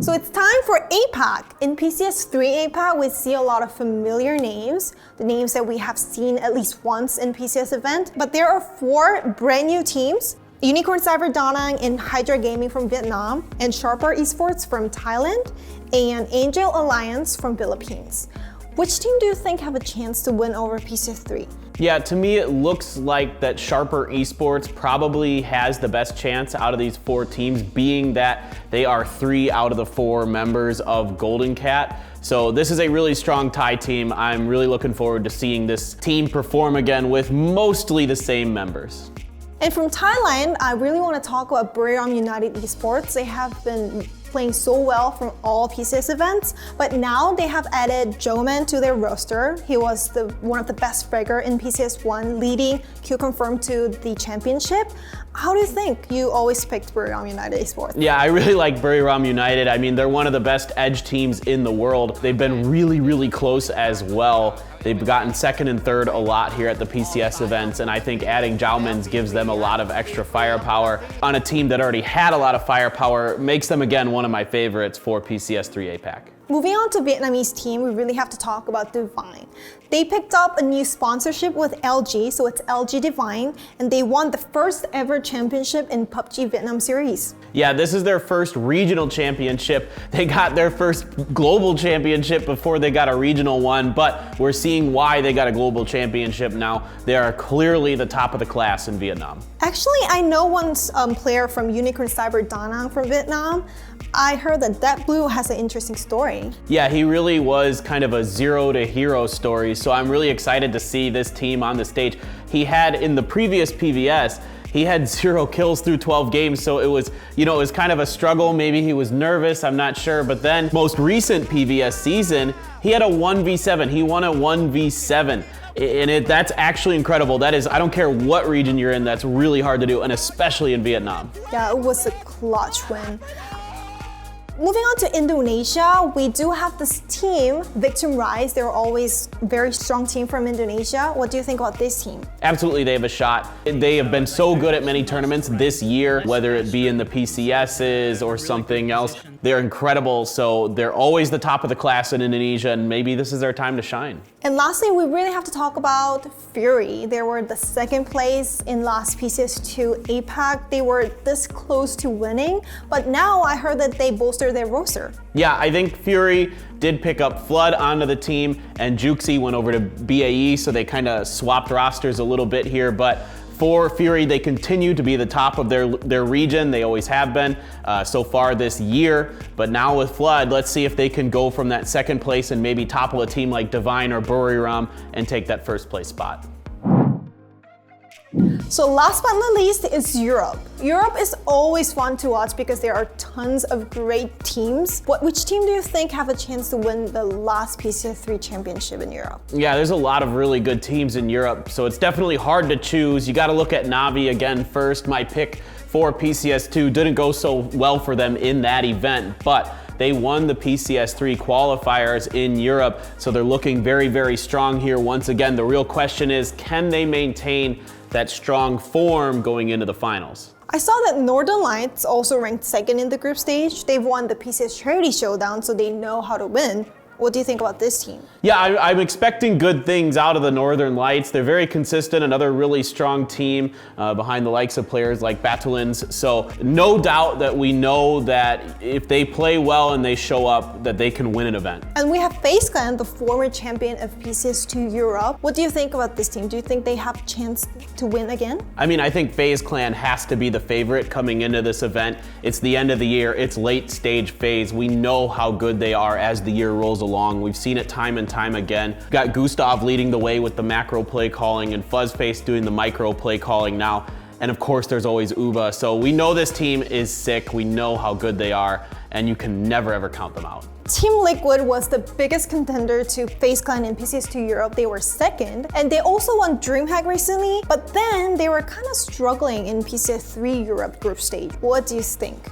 So it's time for APAC. In PCS3 APAC, we see a lot of familiar names, the names that we have seen at least once in PCS event. But there are 4 brand new teams: Unicorn Cyber Da Nang and Hydra Gaming from Vietnam, and Sharper Esports from Thailand, and Angel Alliance from Philippines. Which team do you think have a chance to win over PCS3? Yeah, to me it looks like that Sharper Esports probably has the best chance out of these 4 teams, being that they are 3 out of the 4 members of Golden Cat. So this is a really strong Thai team. I'm really looking forward to seeing this team perform again with mostly the same members. And from Thailand, I really want to talk about Buriram United Esports. They have been playing so well from all PCS events, but now they have added Joman to their roster. He was one of the best fragger in PCS1, leading Q Confirm to the championship. How do you think? You always picked Buriram United Esports. Yeah, I really like Buriram United. I mean, they're one of the best edge teams in the world. They've been really, really close as well. They've gotten 2nd and 3rd a lot here at the PCS events, and I think adding Jaumans gives them a lot of extra firepower on a team that already had a lot of firepower. Makes them, again, one of my favorites for PCS3 APAC. Moving on to Vietnamese team, we really have to talk about Divine. They picked up a new sponsorship with LG, so it's LG Divine, and they won the first ever championship in PUBG Vietnam series. Yeah, this is their first regional championship. They got their first global championship before they got a regional one, but we're seeing why they got a global championship now. They are clearly the top of the class in Vietnam. Actually, I know one player from Unicorn Cyber Da Nang from Vietnam. I heard that Blue has an interesting story. Yeah, he really was kind of a zero to hero story, so I'm really excited to see this team on the stage. He had, in the previous PVS, he had 0 kills through 12 games, so it was, it was kind of a struggle. Maybe he was nervous, I'm not sure. But then, most recent PVS season, he had a 1v7. He won a 1v7. And that's actually incredible. That is, I don't care what region you're in, that's really hard to do, and especially in Vietnam. Yeah, it was a clutch win. Moving on to Indonesia, we do have this team, Victim Rise. They're always a very strong team from Indonesia. What do you think about this team? Absolutely, they have a shot. They have been so good at many tournaments this year, whether it be in the PCSs or something else. They're incredible, so they're always the top of the class in Indonesia, and maybe this is their time to shine. And lastly, we really have to talk about Fury. They were the 2nd place in last PCS2 APAC. They were this close to winning, but now I heard that they bolstered their roster. Yeah, I think Fury did pick up Flood onto the team, and Juxi went over to BAE, so they kind of swapped rosters a little bit here. But for Fury, they continue to be the top of their region. They always have been so far this year. But now with Flood, let's see if they can go from that 2nd place and maybe topple a team like Divine or Buriram and take that 1st place spot. So last but not least is Europe. Europe is always fun to watch because there are tons of great teams. Which team do you think have a chance to win the last PCS3 championship in Europe? Yeah, there's a lot of really good teams in Europe, so it's definitely hard to choose. You got to look at Navi again first. My pick for PCS2 didn't go so well for them in that event, but they won the PCS3 qualifiers in Europe, so they're looking very, very strong here. Once again, the real question is, can they maintain that strong form going into the finals? I saw that Northern Lights also ranked 2nd in the group stage. They've won the PCS Charity Showdown, so they know how to win. What do you think about this team? Yeah, I'm expecting good things out of the Northern Lights. They're very consistent, another really strong team behind the likes of players like Batulins. So no doubt that we know that if they play well and they show up, that they can win an event. And we have FaZe Clan, the former champion of PCS2 Europe. What do you think about this team? Do you think they have a chance to win again? I mean, I think FaZe Clan has to be the favorite coming into this event. It's the end of the year, it's late stage phase. We know how good they are as the year rolls along. We've seen it time and time again. Got Gustav leading the way with the macro play calling and Fuzzface doing the micro play calling now. And of course there's always Uva. So we know this team is sick. We know how good they are, and you can never ever count them out. Team Liquid was the biggest contender to FaZe Clan in PCS2 Europe. They were 2nd, and they also won DreamHack recently, but then they were kind of struggling in PCS3 Europe group stage. What do you think?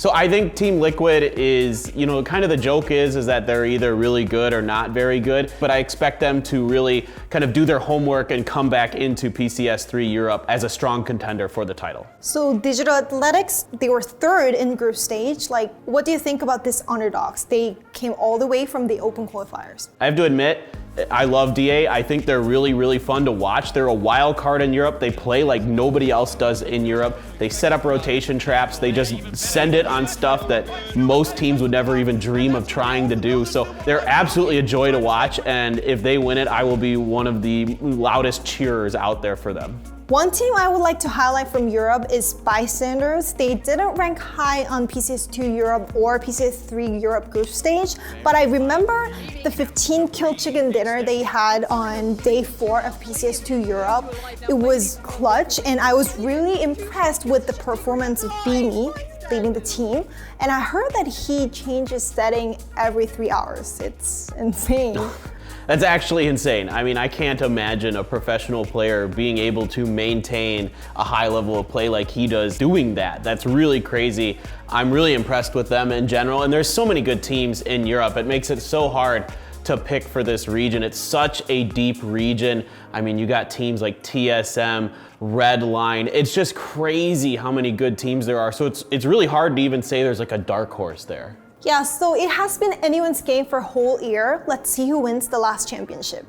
So I think Team Liquid is, kind of the joke is that they're either really good or not very good, but I expect them to really kind of do their homework and come back into PCS3 Europe as a strong contender for the title. So Digital Athletics, they were third in group stage. Like, what do you think about this underdogs? They came all the way from the open qualifiers. I have to admit, I love DA. I think they're really, really fun to watch. They're a wild card in Europe. They play like nobody else does in Europe. They set up rotation traps. They just send it on stuff that most teams would never even dream of trying to do. So they're absolutely a joy to watch. And if they win it, I will be one of the loudest cheerers out there for them. One team I would like to highlight from Europe is Bystanders. They didn't rank high on PCS2 Europe or PCS3 Europe group stage, but I remember the 15 kill chicken dinner they had on day 4 of PCS2 Europe. It was clutch, and I was really impressed with the performance of Beanie leading the team. And I heard that he changes setting every 3 hours. It's insane. That's actually insane. I mean, I can't imagine a professional player being able to maintain a high level of play like he does doing that. That's really crazy. I'm really impressed with them in general, and there's so many good teams in Europe. It makes it so hard to pick for this region. It's such a deep region. I mean, you got teams like TSM, Redline. It's just crazy how many good teams there are. So it's really hard to even say there's like a dark horse there. Yeah, so it has been anyone's game for a whole year. Let's see who wins the last championship.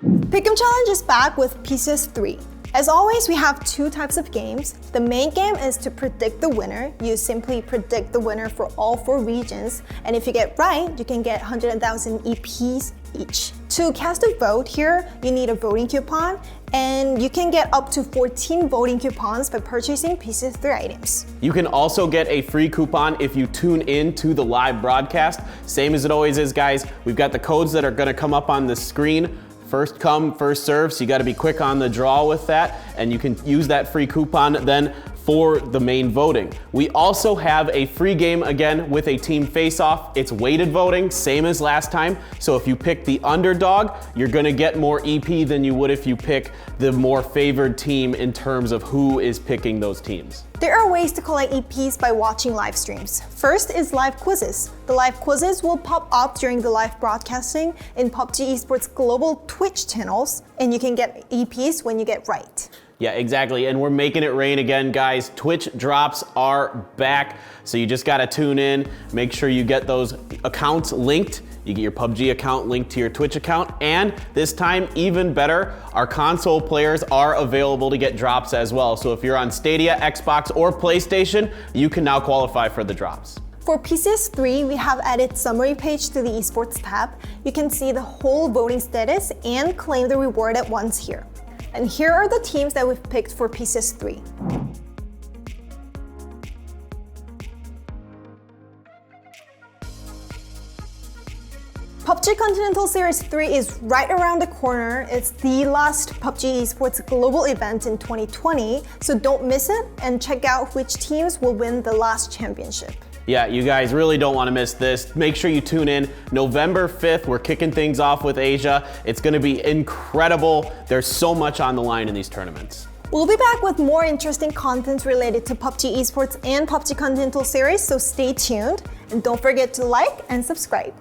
Pick'em Challenge is back with PCS3. As always, we have 2 types of games. The main game is to predict the winner. You simply predict the winner for all 4 regions, and if you get right, you can get 100,000 EPs each. To cast a vote here, you need a voting coupon, and you can get up to 14 voting coupons by purchasing PCS3 items. You can also get a free coupon if you tune in to the live broadcast. Same as it always is, guys. We've got the codes that are gonna come up on the screen. First come, first serve, so you gotta be quick on the draw with that, and you can use that free coupon then for the main voting. We also have a free game again with a team face-off. It's weighted voting, same as last time. So if you pick the underdog, you're gonna get more EP than you would if you pick the more favored team in terms of who is picking those teams. There are ways to collect EPs by watching live streams. First is live quizzes. The live quizzes will pop up during the live broadcasting in PUBG Esports global Twitch channels, and you can get EPs when you get right. Yeah, exactly, and we're making it rain again, guys. Twitch drops are back, so you just gotta tune in. Make sure you get those accounts linked. You get your PUBG account linked to your Twitch account, and this time, even better, our console players are available to get drops as well. So if you're on Stadia, Xbox, or PlayStation, you can now qualify for the drops. For PCS3, we have added summary page to the esports tab. You can see the whole voting status and claim the reward at once here. And here are the teams that we've picked for PCS3. PUBG Continental Series 3 is right around the corner. It's the last PUBG Esports global event in 2020, so don't miss it and check out which teams will win the last championship. Yeah, you guys really don't want to miss this. Make sure you tune in. November 5th, we're kicking things off with Asia. It's going to be incredible. There's so much on the line in these tournaments. We'll be back with more interesting content related to PUBG Esports and PUBG Continental Series, so stay tuned. And don't forget to like and subscribe.